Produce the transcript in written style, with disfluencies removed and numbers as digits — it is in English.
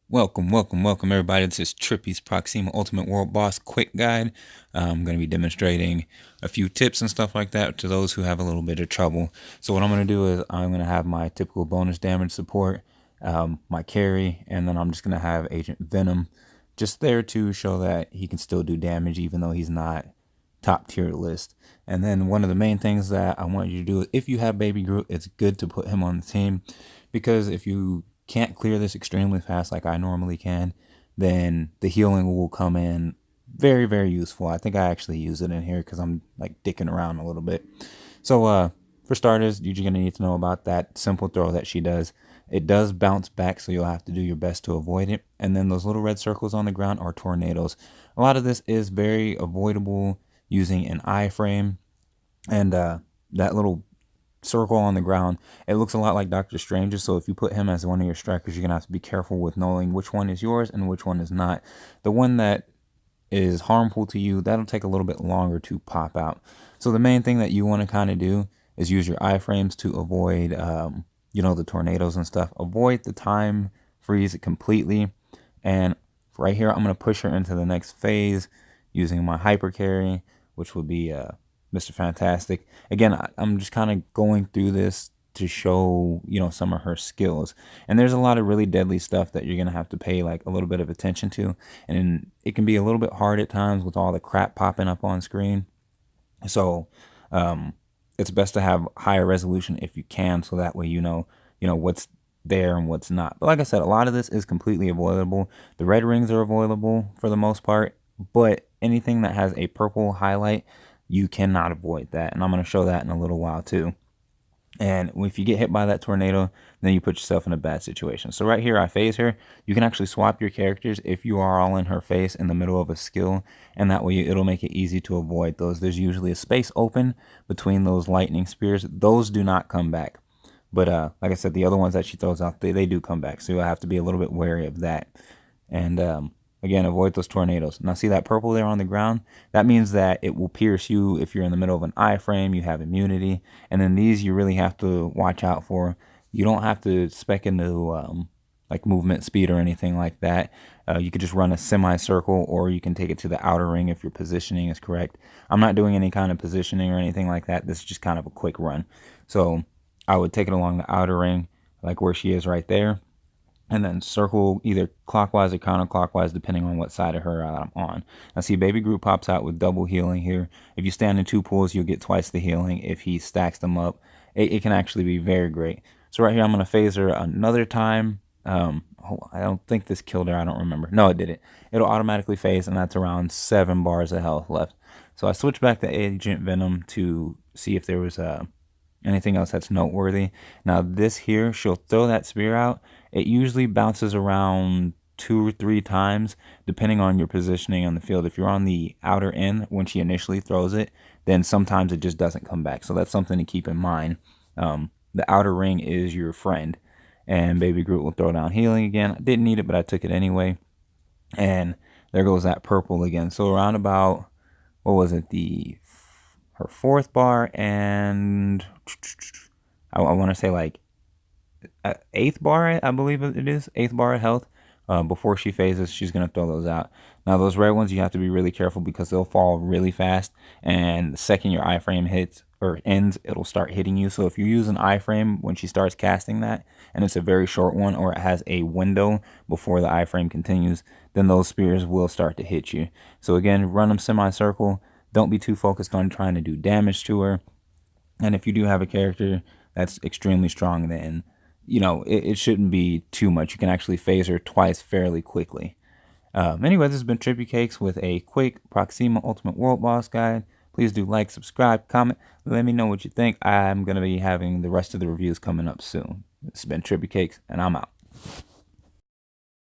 Welcome everybody. This is Trippy's Proxima Ultimate World Boss Quick Guide. I'm going to be demonstrating a few tips and stuff like that to those who have a little bit of trouble. So what I'm going to do is I'm going to have my typical bonus damage support, my carry, and then I'm just going to have Agent Venom just there to show that he can still do damage even though he's not top tier list. And then one of the main things that I want you to do is if you have Baby Groot, it's good to put him on the team, because if you can't clear this extremely fast like I normally can, then the healing will come in very useful. I think I actually use it in here because I'm like dicking around a little bit. So for starters, you're just gonna need to know about that simple throw that she does. It does bounce back, so you'll have to do your best to avoid it. And then those little red circles on the ground are tornadoes. A lot of this is very avoidable using an iframe, and that little circle on the ground, it looks a lot like Doctor Strange's. So if you put him as one of your strikers, you're gonna have to be careful with knowing which one is yours and which one is not. The one that is harmful to you, that'll take a little bit longer to pop out. So the main thing that you want to kind of do is use your iframes to avoid the tornadoes and stuff. Avoid the time freeze completely. And right here, I'm going to push her into the next phase using my hyper carry, which would be Mr. Fantastic. Again, I'm just kind of going through this to show, some of her skills. And there's a lot of really deadly stuff that you're going to have to pay like a little bit of attention to. And it can be a little bit hard at times with all the crap popping up on screen. So it's best to have higher resolution if you can, so that way you know what's there and what's not. But like I said, a lot of this is completely avoidable. The red rings are avoidable for the most part, but anything that has a purple highlight, you cannot avoid that. And I'm going to show that in a little while too. And if you get hit by that tornado, then you put yourself in a bad situation. So right here, I phase her. You can actually swap your characters if you are all in her face in the middle of a skill, and that way it'll make it easy to avoid those. There's usually a space open between those lightning spears. Those do not come back. But like I said, the other ones that she throws out, they do come back. So you'll have to be a little bit wary of that. And again, avoid those tornadoes. Now see that purple there on the ground? That means that it will pierce you if you're in the middle of an iframe, you have immunity. And then these you really have to watch out for. You don't have to spec into like movement speed or anything like that. You could just run a semicircle, or you can take it to the outer ring if your positioning is correct. I'm not doing any kind of positioning or anything like that. This is just kind of a quick run. So I would take it along the outer ring, like where she is right there, and then circle either clockwise or counterclockwise depending on what side of her I'm on. Now see, Baby Groot pops out with double healing here. If you stand in two pools, you'll get twice the healing. If he stacks them up, it can actually be very great. So right here, I'm going to phase her another time. I don't think this killed her. I don't remember. No, it didn't. It'll automatically phase, and that's around 7 bars of health left. So I switched back to Agent Venom to see if there was anything else that's noteworthy. Now this here, she'll throw that spear out. It usually bounces around 2 or 3 times depending on your positioning on the field. If you're on the outer end when she initially throws it, then sometimes it just doesn't come back. So that's something to keep in mind. The outer ring is your friend, and Baby Groot will throw down healing again. I didn't need it, but I took it anyway. And there goes that purple again. So around about, what was it, her 4th bar, and I want to say like 8th bar, I believe it is 8th bar of health. Before she phases, she's gonna throw those out. Now those red ones, you have to be really careful because they'll fall really fast, and the second your iframe hits or ends, it'll start hitting you. So if you use an iframe when she starts casting that, and it's a very short one, or it has a window before the iframe continues, then those spears will start to hit you. So again, run them semicircle. Don't be too focused on trying to do damage to her. And if you do have a character that's extremely strong, then it shouldn't be too much. You can actually phase her twice fairly quickly. Anyway, this has been Trippy Cakes with a quick Proxima Ultimate World Boss Guide. Please do like, subscribe, comment. Let me know what you think. I'm going to be having the rest of the reviews coming up soon. This has been Trippy Cakes, and I'm out.